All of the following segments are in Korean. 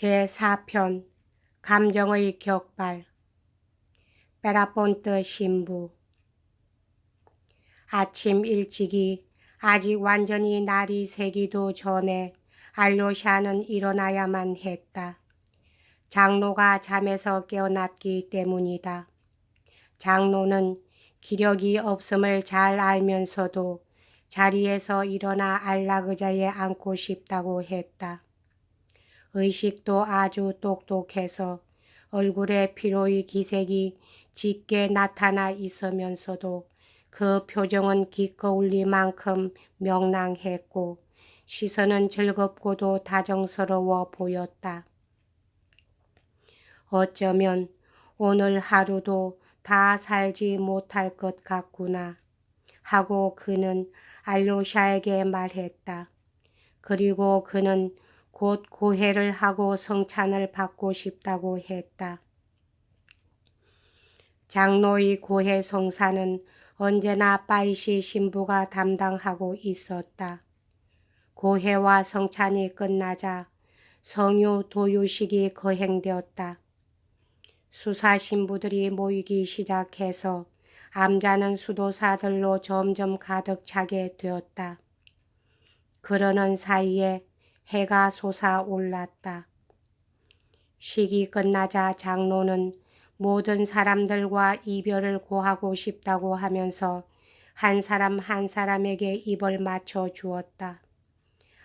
제4편 감정의 격발. 베라폰트 신부. 아침 일찍이 아직 완전히 날이 새기도 전에 알료샤는 일어나야만 했다. 장로가 잠에서 깨어났기 때문이다. 장로는 기력이 없음을 잘 알면서도 자리에서 일어나 안락의자에 앉고 싶다고 했다. 의식도 아주 똑똑해서 얼굴에 피로의 기색이 짙게 나타나 있으면서도 그 표정은 기꺼울리만큼 명랑했고 시선은 즐겁고도 다정스러워 보였다. 어쩌면 오늘 하루도 다 살지 못할 것 같구나 하고 그는 알료샤에게 말했다. 그리고 그는 곧 고해를 하고 성찬을 받고 싶다고 했다. 장로의 고해 성사는 언제나 빠이시 신부가 담당하고 있었다. 고해와 성찬이 끝나자 성유 도유식이 거행되었다. 수사 신부들이 모이기 시작해서 암자는 수도사들로 점점 가득 차게 되었다. 그러는 사이에 해가 솟아올랐다. 식이 끝나자 장로는 모든 사람들과 이별을 고하고 싶다고 하면서 한 사람 한 사람에게 입을 맞춰 주었다.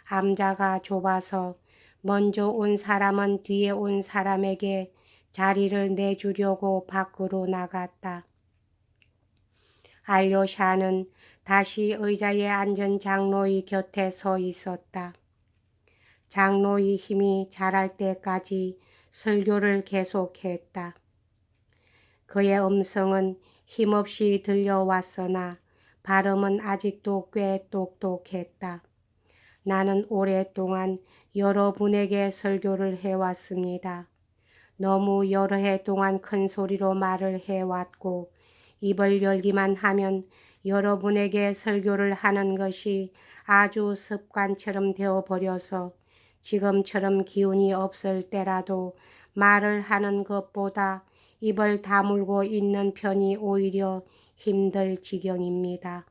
암자가 좁아서 먼저 온 사람은 뒤에 온 사람에게 자리를 내주려고 밖으로 나갔다. 알료샤는 다시 의자에 앉은 장로의 곁에 서 있었다. 장로의 힘이 자랄 때까지 설교를 계속했다. 그의 음성은 힘없이 들려왔으나 발음은 아직도 꽤 똑똑했다. 나는 오랫동안 여러분에게 설교를 해왔습니다. 너무 여러 해 동안 큰 소리로 말을 해왔고 입을 열기만 하면 여러분에게 설교를 하는 것이 아주 습관처럼 되어버려서 지금처럼 기운이 없을 때라도 말을 하는 것보다 입을 다물고 있는 편이 오히려 힘들 지경입니다.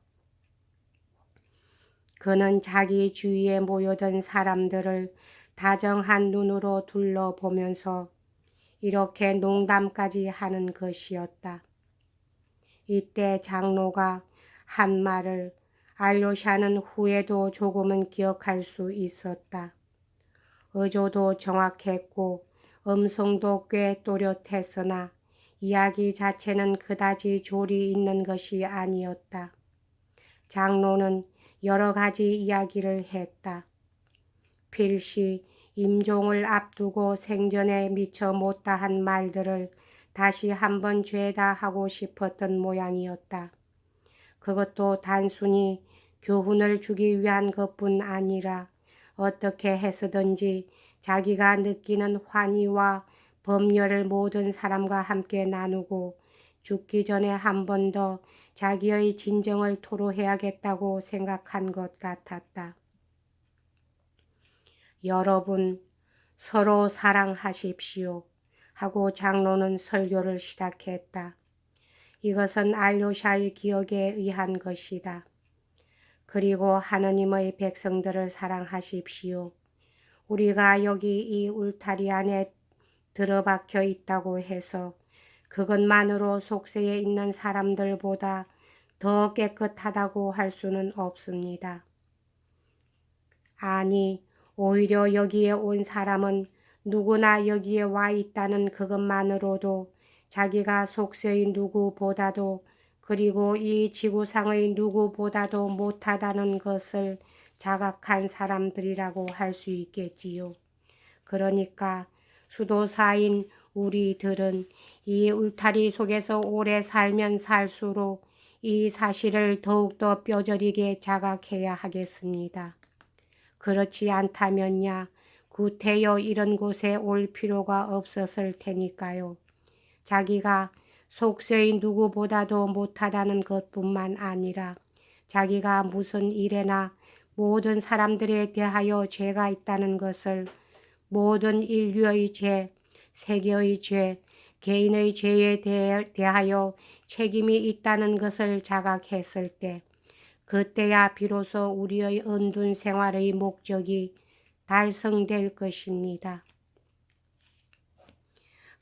그는 자기 주위에 모여든 사람들을 다정한 눈으로 둘러보면서 이렇게 농담까지 하는 것이었다. 이때 장로가 한 말을 알료샤는 후에도 조금은 기억할 수 있었다. 어조도 정확했고 음성도 꽤 또렷했으나 이야기 자체는 그다지 조리 있는 것이 아니었다. 장로는 여러 가지 이야기를 했다. 필시 임종을 앞두고 생전에 미처 못다한 말들을 다시 한번 죄다 하고 싶었던 모양이었다. 그것도 단순히 교훈을 주기 위한 것뿐 아니라 어떻게 해서든지 자기가 느끼는 환희와 법열을 모든 사람과 함께 나누고 죽기 전에 한 번 더 자기의 진정을 토로해야겠다고 생각한 것 같았다. 여러분, 서로 사랑하십시오 하고 장로는 설교를 시작했다. 이것은 알료샤의 기억에 의한 것이다. 그리고 하느님의 백성들을 사랑하십시오. 우리가 여기 이 울타리 안에 들어박혀 있다고 해서 그것만으로 속세에 있는 사람들보다 더 깨끗하다고 할 수는 없습니다. 아니, 오히려 여기에 온 사람은 누구나 여기에 와 있다는 그것만으로도 자기가 속세의 누구보다도 그리고 이 지구상의 누구보다도 못하다는 것을 자각한 사람들이라고 할 수 있겠지요. 그러니까 수도사인 우리들은 이 울타리 속에서 오래 살면 살수록 이 사실을 더욱더 뼈저리게 자각해야 하겠습니다. 그렇지 않다면야 구태여 이런 곳에 올 필요가 없었을 테니까요. 자기가 속세의 누구보다도 못하다는 것뿐만 아니라 자기가 무슨 일에나 모든 사람들에 대하여 죄가 있다는 것을 모든 인류의 죄, 세계의 죄, 개인의 죄에 대하여 책임이 있다는 것을 자각했을 때, 그때야 비로소 우리의 은둔 생활의 목적이 달성될 것입니다.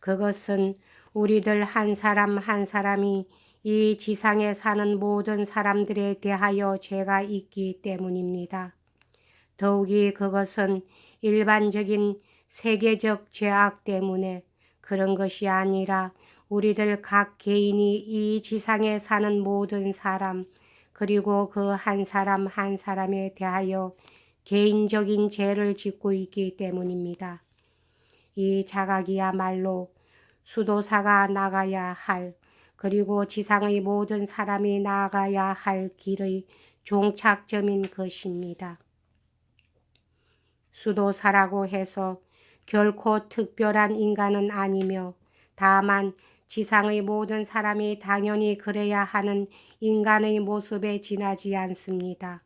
그것은 우리들 한 사람 한 사람이 이 지상에 사는 모든 사람들에 대하여 죄가 있기 때문입니다. 더욱이 그것은 일반적인 세계적 죄악 때문에 그런 것이 아니라 우리들 각 개인이 이 지상에 사는 모든 사람, 그리고 그 한 사람 한 사람에 대하여 개인적인 죄를 짓고 있기 때문입니다. 이 자각이야말로 수도사가 나가야 할, 그리고 지상의 모든 사람이 나가야 할 길의 종착점인 것입니다. 수도사라고 해서 결코 특별한 인간은 아니며 다만 지상의 모든 사람이 당연히 그래야 하는 인간의 모습에 지나지 않습니다.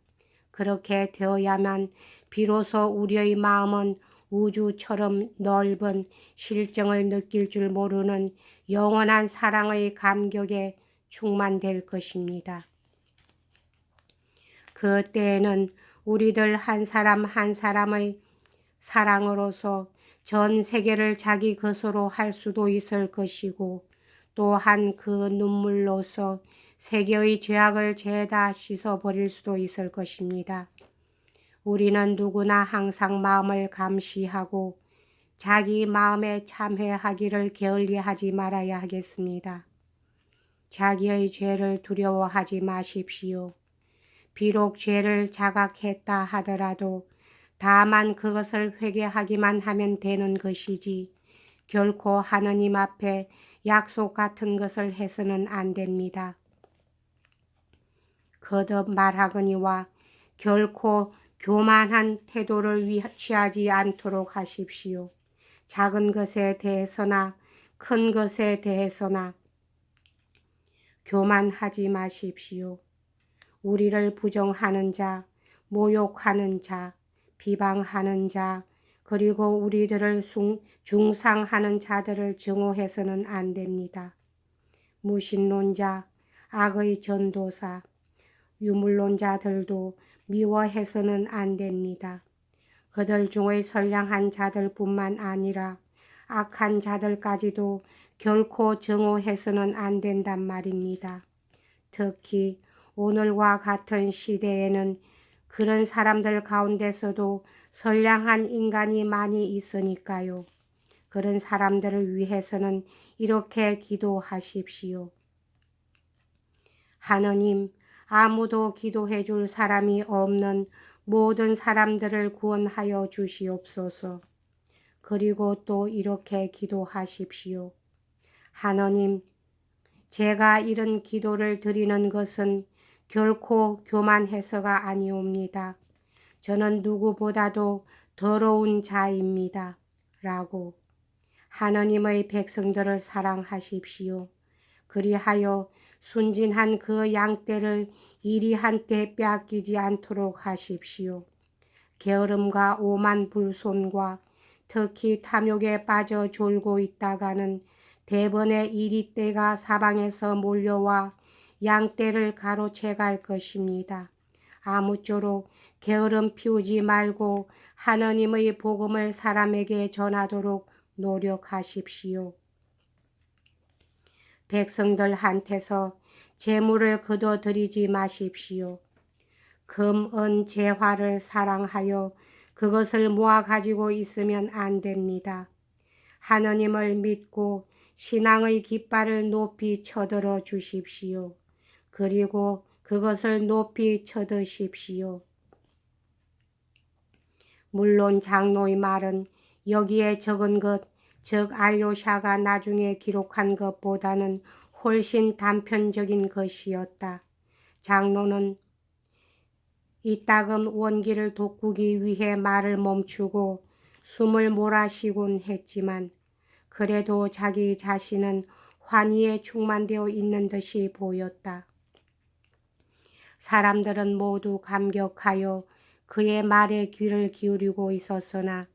그렇게 되어야만 비로소 우리의 마음은 우주처럼 넓은 실정을 느낄 줄 모르는 영원한 사랑의 감격에 충만될 것입니다. 그때에는 우리들 한 사람 한 사람의 사랑으로서 전 세계를 자기 것으로 할 수도 있을 것이고, 또한 그 눈물로서 세계의 죄악을 죄다 씻어버릴 수도 있을 것입니다. 우리는 누구나 항상 마음을 감시하고 자기 마음에 참회하기를 게을리하지 말아야 하겠습니다. 자기의 죄를 두려워하지 마십시오. 비록 죄를 자각했다 하더라도 다만 그것을 회개하기만 하면 되는 것이지 결코 하느님 앞에 약속 같은 것을 해서는 안 됩니다. 거듭 말하거니와 결코 교만한 태도를 취하지 않도록 하십시오. 작은 것에 대해서나 큰 것에 대해서나 교만하지 마십시오. 우리를 부정하는 자, 모욕하는 자, 비방하는 자, 그리고 우리들을 중상하는 자들을 증오해서는 안 됩니다. 무신론자, 악의 전도사, 유물론자들도 미워해서는 안 됩니다. 그들 중의 선량한 자들뿐만 아니라 악한 자들까지도 결코 증오해서는 안 된단 말입니다. 특히 오늘과 같은 시대에는 그런 사람들 가운데서도 선량한 인간이 많이 있으니까요. 그런 사람들을 위해서는 이렇게 기도하십시오. 하느님, 아무도 기도해 줄 사람이 없는 모든 사람들을 구원하여 주시옵소서. 그리고 또 이렇게 기도하십시오. 하느님, 제가 이런 기도를 드리는 것은 결코 교만해서가 아니옵니다. 저는 누구보다도 더러운 자입니다. 라고 하느님의 백성들을 사랑하십시오. 그리하여 순진한 그 양떼를 이리 한때 빼앗기지 않도록 하십시오. 게으름과 오만 불손과 특히 탐욕에 빠져 졸고 있다가는 대번에 이리떼가 사방에서 몰려와 양떼를 가로채 갈 것입니다. 아무쪼록 게으름 피우지 말고 하느님의 복음을 사람에게 전하도록 노력하십시오. 백성들한테서 재물을 거둬들이지 마십시오. 금, 은, 재화를 사랑하여 그것을 모아 가지고 있으면 안 됩니다. 하느님을 믿고 신앙의 깃발을 높이 쳐들어 주십시오. 그리고 그것을 높이 쳐드십시오. 물론 장로의 말은 여기에 적은 것, 즉 알료샤가 나중에 기록한 것보다는 훨씬 단편적인 것이었다. 장로는 이따금 원기를 돋구기 위해 말을 멈추고 숨을 몰아쉬곤 했지만 그래도 자기 자신은 환희에 충만되어 있는 듯이 보였다. 사람들은 모두 감격하여 그의 말에 귀를 기울이고 있었으나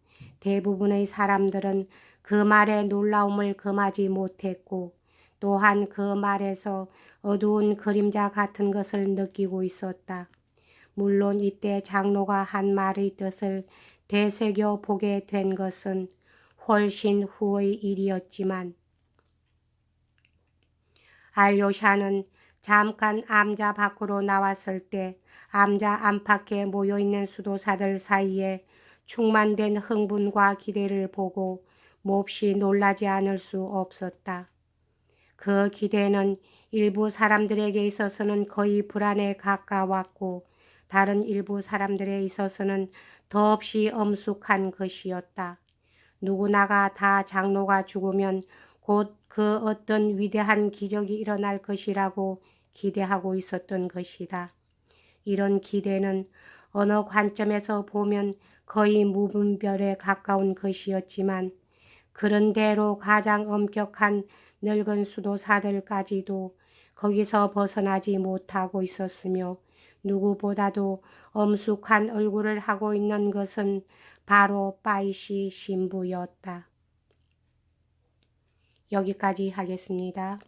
대부분의 사람들은 그 말에 놀라움을 금하지 못했고 또한 그 말에서 어두운 그림자 같은 것을 느끼고 있었다. 물론 이때 장로가 한 말의 뜻을 되새겨 보게 된 것은 훨씬 후의 일이었지만 알료샤는 잠깐 암자 밖으로 나왔을 때 암자 안팎에 모여있는 수도사들 사이에 충만된 흥분과 기대를 보고 몹시 놀라지 않을 수 없었다. 그 기대는 일부 사람들에게 있어서는 거의 불안에 가까웠고 다른 일부 사람들에 있어서는 더없이 엄숙한 것이었다. 누구나가 다 장로가 죽으면 곧 그 어떤 위대한 기적이 일어날 것이라고 기대하고 있었던 것이다. 이런 기대는 어느 관점에서 보면 거의 무분별에 가까운 것이었지만 그런대로 가장 엄격한 늙은 수도사들까지도 거기서 벗어나지 못하고 있었으며 누구보다도 엄숙한 얼굴을 하고 있는 것은 바로 파이시 신부였다. 여기까지 하겠습니다.